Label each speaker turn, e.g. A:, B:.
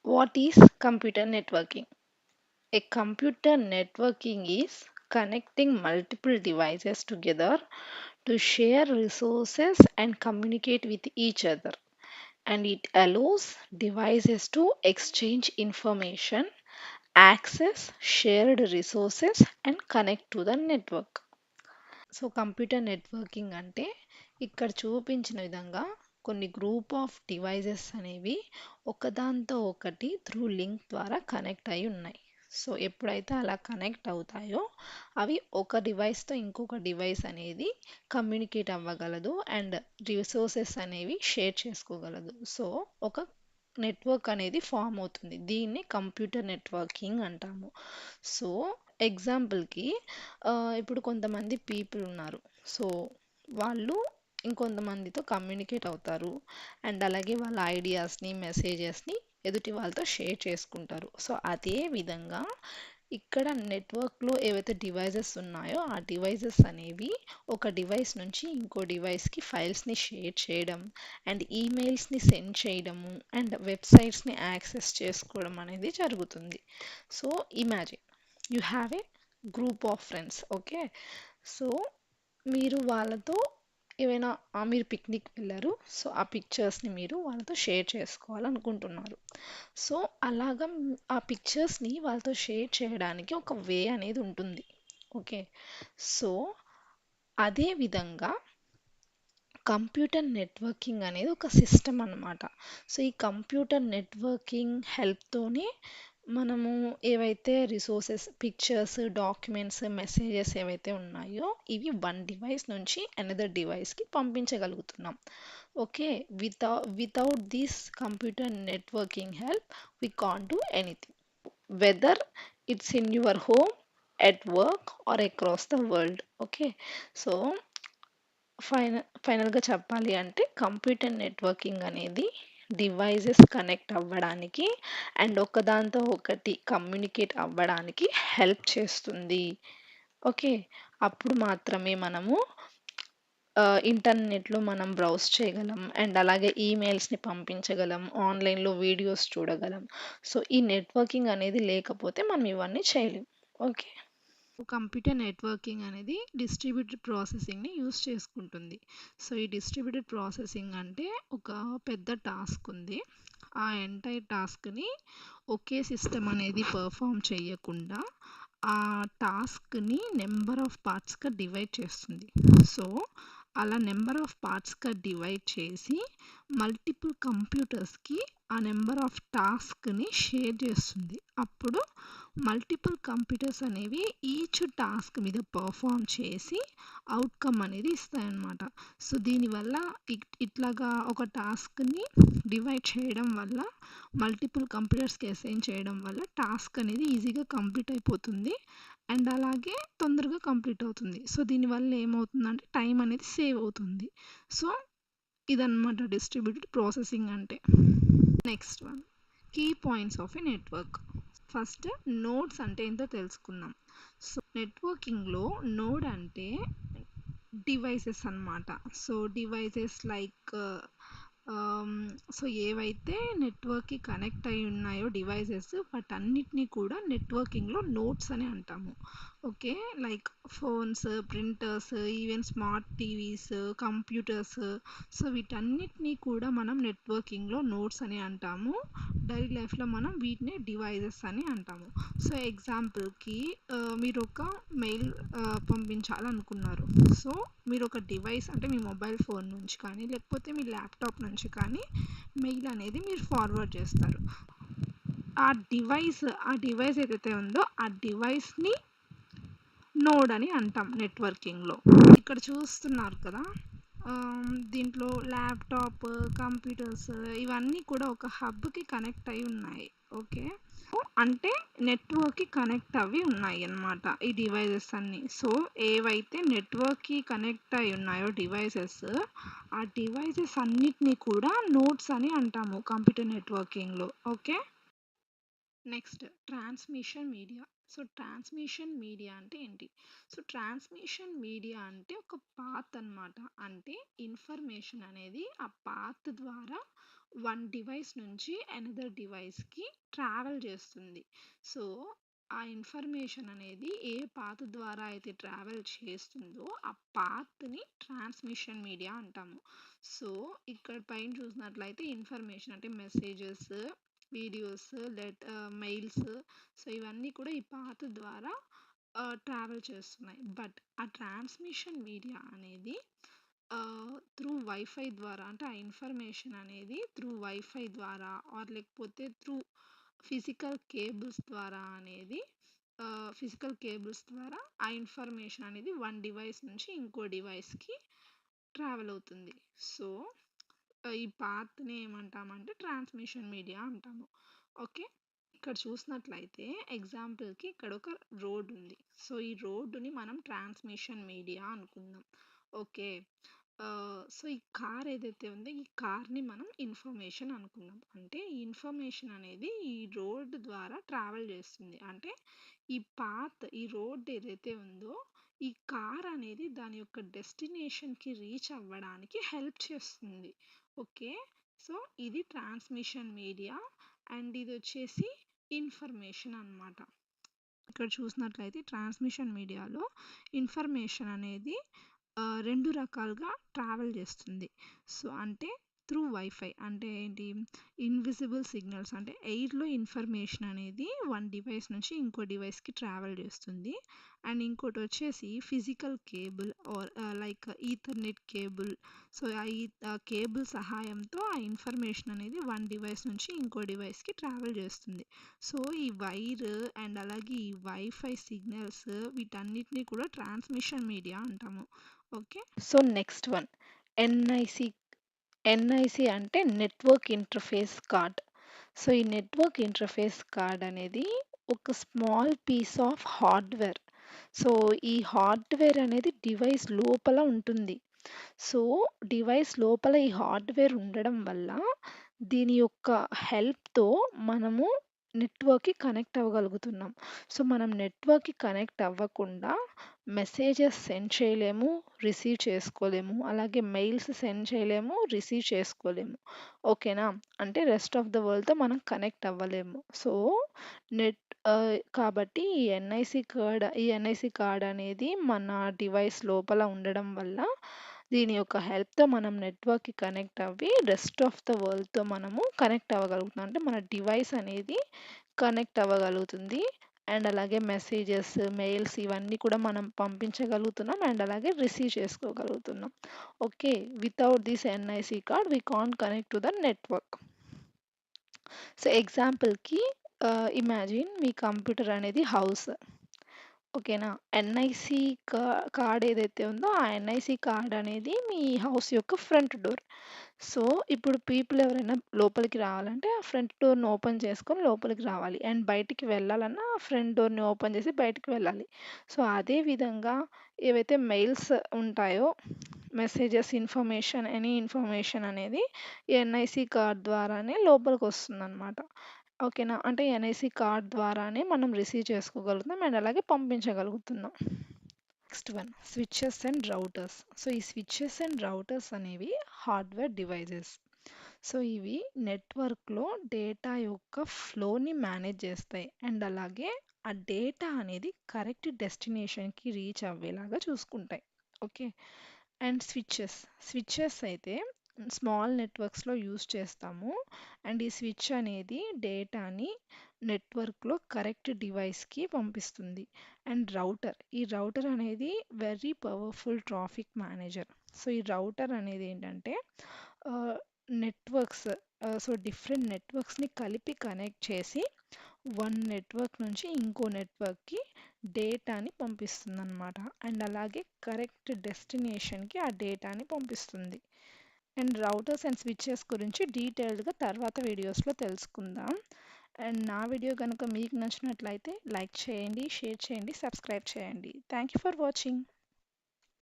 A: What is computer networking? A computer networking is connecting multiple devices together to share resources and communicate with each other. And it allows devices to exchange information, access shared resources, and connect to the network. So computer networking అంటే ఇక్కడ చూపించిన విధంగా కొన్ని group of devices అనేవి ఒకదాంతో ఒకటి through link ద్వారా connect అయి ఉన్నాయి. సో ఎప్పుడైతే అలా కనెక్ట్ అవుతాయో అవి ఒక డివైస్తో ఇంకొక డివైస్ అనేది కమ్యూనికేట్ అవ్వగలదు అండ్ రిసోర్సెస్ అనేవి షేర్ చేసుకోగలదు. సో ఒక నెట్వర్క్ అనేది ఫామ్ అవుతుంది. దీన్ని కంప్యూటర్ నెట్వర్కింగ్ అంటాము. సో ఎగ్జాంపుల్కి ఇప్పుడు కొంతమంది పీపుల్ ఉన్నారు. సో వాళ్ళు ఇంకొంతమందితో కమ్యూనికేట్ అవుతారు అండ్ అలాగే వాళ్ళ ఐడియాస్ని మెసేజెస్ని ఎదుటి వాళ్ళతో షేర్ చేసుకుంటారు. సో అదే విధంగా ఇక్కడ నెట్వర్క్లో ఏవైతే డివైజెస్ ఉన్నాయో ఆ డివైజెస్ అనేవి ఒక డివైస్ నుంచి ఇంకో డివైస్కి ఫైల్స్ని షేర్ చేయడం అండ్ ఈమెయిల్స్ని సెండ్ చేయడము అండ్ వెబ్సైట్స్ని యాక్సెస్ చేసుకోవడం అనేది జరుగుతుంది. So imagine you have a group of friends. Okay, so మీరు వాళ్ళతో ఏవైనా మీరు పిక్నిక్ వెళ్ళారు. సో ఆ పిక్చర్స్ని మీరు వాళ్ళతో షేర్ చేసుకోవాలనుకుంటున్నారు. సో అలాగా ఆ పిక్చర్స్ని వాళ్ళతో షేర్ చేయడానికి ఒక వే అనేది ఉంటుంది. ఓకే, సో అదే విధంగా కంప్యూటర్ నెట్వర్కింగ్ అనేది ఒక సిస్టమ్ అన్నమాట. సో ఈ కంప్యూటర్ నెట్వర్కింగ్ హెల్ప్తోనే మనము ఏవైతే రిసోర్సెస్, పిక్చర్స్, డాక్యుమెంట్స్, మెసేజెస్ ఏవైతే ఉన్నాయో ఇవి వన్ డివైస్ నుంచి అనదర్ డివైస్కి పంపించగలుగుతున్నాం. Okay, without this computer networking help we can't do anything, whether it's in your home, at work or across the world. Okay, so ఫైనల్గా చెప్పాలి అంటే కంప్యూటర్ నెట్వర్కింగ్ అనేది డివైజెస్ కనెక్ట్ అవ్వడానికి అండ్ ఒకదాంతో ఒకటి కమ్యూనికేట్ అవ్వడానికి హెల్ప్ చేస్తుంది. ఓకే, అప్పుడు మాత్రమే మనము ఇంటర్నెట్లో మనం బ్రౌజ్ చేయగలం అండ్ అలాగే ఈమెయిల్స్ని పంపించగలం, ఆన్లైన్లో వీడియోస్ చూడగలం. సో ఈ నెట్వర్కింగ్ అనేది లేకపోతే మనం ఇవన్నీ చేయలేం. ఓకే, కంప్యూటర్ నెట్వర్కింగ్ అనేది డిస్ట్రిబ్యూటెడ్ ప్రాసెసింగ్ని యూస్ చేసుకుంటుంది. సో ఈ డిస్ట్రిబ్యూటెడ్ ప్రాసెసింగ్ అంటే ఒక పెద్ద టాస్క్ ఉంది. ఆ ఎంటైర్ టాస్క్ని ఒకే సిస్టమ్ అనేది పర్ఫామ్ చేయకుండా ఆ టాస్క్ని నెంబర్ ఆఫ్ పార్ట్స్గా డివైడ్ చేస్తుంది. సో అలా నెంబర్ ఆఫ్ పార్ట్స్గా డివైడ్ చేసి మల్టిపుల్ కంప్యూటర్స్కి ఆ నెంబర్ ఆఫ్ టాస్క్ని షేర్ చేస్తుంది. అప్పుడు మల్టిపుల్ కంప్యూటర్స్ అనేవి ఈచ్ టాస్క్ మీద పర్ఫామ్ చేసి అవుట్కమ్ అనేది ఇస్తాయన్నమాట. సో దీనివల్ల ఇట్లాగా ఒక టాస్క్ని డివైడ్ చేయడం వల్ల మల్టిపుల్ కంప్యూటర్స్కి అసైన్ చేయడం వల్ల టాస్క్ అనేది ఈజీగా కంప్లీట్ అయిపోతుంది అండ్ అలాగే తొందరగా కంప్లీట్ అవుతుంది. సో దీనివల్ల ఏమవుతుందంటే టైం అనేది సేవ్ అవుతుంది. సో ఇదన్నమాట డిస్ట్రిబ్యూటెడ్ ప్రాసెసింగ్ అంటే. Next one, key points of a network. First nodes అంటే ఏంటో తెలుసుకుందాం. సో నెట్వర్కింగ్లో నోడ్ అంటే డివైసెస్ అన్నమాట. సో డివైసెస్ లైక్ సో ఏవైతే నెట్వర్క్కి కనెక్ట్ అయి ఉన్నాయో డివైసెస్ వాటన్నిటిని కూడా నెట్వర్కింగ్లో నోడ్స్ అని అంటాము. Okay, like phones, printers, even smart TVs, computers. So వీటన్నిటిని కూడా మనం నెట్వర్కింగ్లో నోడ్స్ అని అంటాము. డైలీ లైఫ్లో మనం వీటిని డివైజెస్ అని అంటాము. సో ఎగ్జాంపుల్కి మీరు ఒక మెయిల్ పంపించాలనుకున్నారు. సో మీరు ఒక డివైస్ అంటే మీ మొబైల్ ఫోన్ నుంచి కానీ లేకపోతే మీ ల్యాప్టాప్ నుంచి కానీ మెయిల్ అనేది మీరు ఫార్వర్డ్ చేస్తారు. ఆ డివైస్ ఏదైతే ఉందో ఆ డివైస్ని నోడ్ అని అంటాం నెట్వర్కింగ్లో. ఇక్కడ చూస్తున్నారు కదా, దీంట్లో ల్యాప్టాప్, కంప్యూటర్స్ ఇవన్నీ కూడా ఒక హబ్కి కనెక్ట్ అయి ఉన్నాయి. ఓకే, అంటే నెట్వర్క్కి కనెక్ట్ అవి ఉన్నాయి అన్నమాట ఈ డివైజెస్ అన్నీ. సో ఏవైతే నెట్వర్క్కి కనెక్ట్ అయి ఉన్నాయో డివైజెస్, ఆ డివైజెస్ అన్నిటినీ కూడా నోడ్స్ అని అంటాము కంప్యూటర్ నెట్వర్కింగ్లో. Okay, next transmission media. So transmission media అంటే ఏంటి? సో ట్రాన్స్మిషన్ మీడియా అంటే ఒక పాత్ అన్నమాట. అంటే ఇన్ఫర్మేషన్ అనేది ఆ పాత్ ద్వారా వన్ డివైస్ నుంచి అనదర్ డివైస్‌కి ట్రావెల్ చేస్తుంది. సో, ఆ ఇన్ఫర్మేషన్ అనేది ఏ పాత్ ద్వారా అయితే ట్రావెల్ చేస్తుందో, ఆ పాత్‌ని ట్రాన్స్‌మిషన్ మీడియా అంటాము. సో, ఇక్కడ పైన చూసినట్లయితే ఇన్ఫర్మేషన్ అంటే మెసేజెస్, వీడియోస్, మెయిల్స్, సో, ఇవన్నీ కూడా ఈ పాత్ ద్వారా ట్రావెల్ చేస్తున్నాయి. బట్ ఆ ట్రాన్స్‌మిషన్ మీడియా అనేది త్రూ వైఫై ద్వారా, అంటే ఆ ఇన్ఫర్మేషన్ అనేది త్రూ వైఫై ద్వారా లేకపోతే త్రూ ఫిజికల్ కేబుల్స్ ద్వారా అనేది ఫిజికల్ కేబుల్స్ ద్వారా ఆ ఇన్ఫర్మేషన్ అనేది వన్ డివైస్ నుంచి ఇంకో డివైస్‌కి ట్రావెల్ అవుతుంది. సో, ఈ పాత్‌ని ఏమంటామంటే ట్రాన్స్‌మిషన్ మీడియా అంటాము. ఓకే. ఇక్కడ చూసినట్లయితే ఎగ్జాంపుల్‌కి ఇక్కడ ఒక రోడ్ ఉంది. సో, ఈ రోడ్డుని మనం ట్రాన్స్‌మిషన్ మీడియా అనుకుందాం. ఓకే. సో, ఈ కార్ ఏదైతే ఉందో ఈ కార్‌ని మనం ఇన్ఫర్మేషన్ అనుకుందాం. అంటే ఈ ఇన్ఫర్మేషన్ అనేది ఈ రోడ్ ద్వారా ట్రావెల్ చేస్తుంది. అంటే ఈ రోడ్ ఏదైతే ఉందో ఈ కార్ అనేది దాని యొక్క డెస్టినేషన్‌కి రీచ్ అవ్వడానికి హెల్ప్ చేస్తుంది. ఓకే. సో, ఇది ట్రాన్స్‌మిషన్ మీడియా అండ్ ఇదొచ్చేసి ఇన్ఫర్మేషన్ అన్నమాట. ఇక్కడ చూసినట్లయితే ట్రాన్స్‌మిషన్ మీడియాలో ఇన్ఫర్మేషన్ అనేది 2 రకాలుగా ట్రావెల్ చేస్తుంది. సో, అంటే త్రూ వైఫై అంటే ఏంటి? ఇన్విజిబుల్ సిగ్నల్స్ అంటే ఎయిర్‌లో ఇన్ఫర్మేషన్ అనేది వన్ డివైస్ నుంచి ఇంకో డివైస్‌కి ట్రావెల్ చేస్తుంది. అండ్ ఇంకోటొచ్చేసి physical cable like Ethernet cable. So, ఆ కేబుల్ సహాయంతో ఆ ఇన్ఫర్మేషన్ అనేది వన్ డివైస్ నుంచి ఇంకో డివైస్‌కి ట్రావెల్ చేస్తుంది. సో, ఈ వైర్ అండ్ అలాగే ఈ వైఫై సిగ్నల్స్ వీటన్నిటిని కూడా ట్రాన్స్‌మిషన్ మీడియా అంటాము. Okay. So, next one NIC. NIC అంటే నెట్వర్క్ ఇంటర్ఫేస్ కార్డ్. సో, ఈ నెట్వర్క్ ఇంటర్ఫేస్ కార్డ్ అనేది ఒక small piece of hardware. So, ఈ హార్డ్‌వేర్ అనేది డివైస్ లోపల ఉంటుంది. సో, డివైస్ లోపల ఈ హార్డ్‌వేర్ ఉండడం వల్ల దీని యొక్క హెల్ప్‌తో మనము నెట్వర్క్‌కి కనెక్ట్ అవ్వగలుగుతున్నాం. సో, మనం నెట్వర్క్‌కి కనెక్ట్ అవ్వకుండా మెసేజెస్ సెండ్ చేయలేము, రిసీవ్ చేసుకోలేము. అలాగే మెయిల్స్ సెండ్ చేయలేము, రిసీవ్ చేసుకోలేము. ఓకేనా? అంటే రెస్ట్ ఆఫ్ ద వరల్డ్‌తో మనం కనెక్ట్ అవ్వలేము. సో, కాబట్టి ఈ ఎన్ఐసి కార్డ్ అనేది మన డివైస్ లోపల ఉండడం వల్ల దీని యొక్క హెల్ప్‌తో మనం నెట్వర్క్‌కి కనెక్ట్ అవ్వి రెస్ట్ ఆఫ్ ద వరల్డ్‌తో మనము కనెక్ట్ అవ్వగలుగుతున్నాం. అంటే మన డివైస్ అనేది కనెక్ట్ అవ్వగలుగుతుంది. అండ్ అలాగే మెసేజెస్, మెయిల్స్ ఇవన్నీ కూడా మనం పంపించగలుగుతున్నాం. అండ్ అలాగే రిసీవ్ చేసుకోగలుగుతున్నాం. Okay. Without this NIC card we can't connect to the network. So, ఎగ్జాంపుల్‌కి ఇమాజిన్ మీ కంప్యూటర్ అనేది హౌస్. ఓకేనా? ఎన్ఐసి కా కార్డ్ ఏదైతే ఉందో ఆ ఎన్ఐసి కార్డ్ అనేది మీ హౌస్ యొక్క ఫ్రంట్ డోర్. సో, ఇప్పుడు పీపుల్ ఎవరైనా లోపలికి రావాలంటే ఆ ఫ్రంట్ డోర్‌ని ఓపెన్ చేసుకొని లోపలికి రావాలి. అండ్ బయటికి వెళ్ళాలన్నా ఆ ఫ్రంట్ డోర్‌ని ఓపెన్ చేసి బయటికి వెళ్ళాలి. సో, అదే విధంగా ఏవైతే మెయిల్స్ ఉంటాయో మెసేజెస్, ఎనీ ఇన్ఫర్మేషన్ అనేది ఎన్ఐసి కార్డ్ ద్వారానే లోపలికొస్తుందనమాట. ఓకేనా? అంటే ఎన్ఐసి కార్డ్ ద్వారానే మనం రిసీవ్ చేసుకోగలుగుతున్నాం. అండ్ అలాగే పంపించగలుగుతున్నాం. Next one switches and routers. So, ఈ స్విచెస్ అండ్ రౌటర్స్ అనేవి హార్డ్‌వేర్ డివైసెస్. సో, ఇవి నెట్వర్క్‌లో డేటా యొక్క ఫ్లోని మేనేజ్ చేస్తాయి. అండ్ అలాగే ఆ డేటా అనేది కరెక్ట్ డెస్టినేషన్‌కి రీచ్ అవ్వేలాగా చూసుకుంటాయి. ఓకే. అండ్ స్విచెస్ అయితే స్మాల్ నెట్వర్క్స్‌లో యూజ్ చేస్తాము. అండ్ ఈ స్విచ్ అనేది డేటాని నెట్వర్క్‌లో కరెక్ట్ డివైస్‌కి పంపిస్తుంది. అండ్ ఈ రౌటర్ అనేది very powerful traffic manager. So, ఈ రౌటర్ అనేది ఏంటంటే ఆహ్, నెట్వర్క్స్ సో, డిఫరెంట్ నెట్వర్క్స్‌ని కలిపి కనెక్ట్ చేసి వన్ నెట్వర్క్ నుంచి ఇంకో నెట్వర్క్‌కి డేటాని పంపిస్తుందనమాట. అండ్ అలాగే కరెక్ట్ డెస్టినేషన్‌కి ఆ డేటాని పంపిస్తుంది. అండ్ రౌటర్స్ అండ్ స్విచెస్ గురించి డీటెయిల్డ్‌గా తర్వాత వీడియోస్‌లో తెలుసుకుందాం. అండ్ నా వీడియో గనుక మీకు నచ్చినట్లయితే లైక్ చేయండి, షేర్ చేయండి, సబ్స్క్రైబ్ చేయండి. Thank you for watching.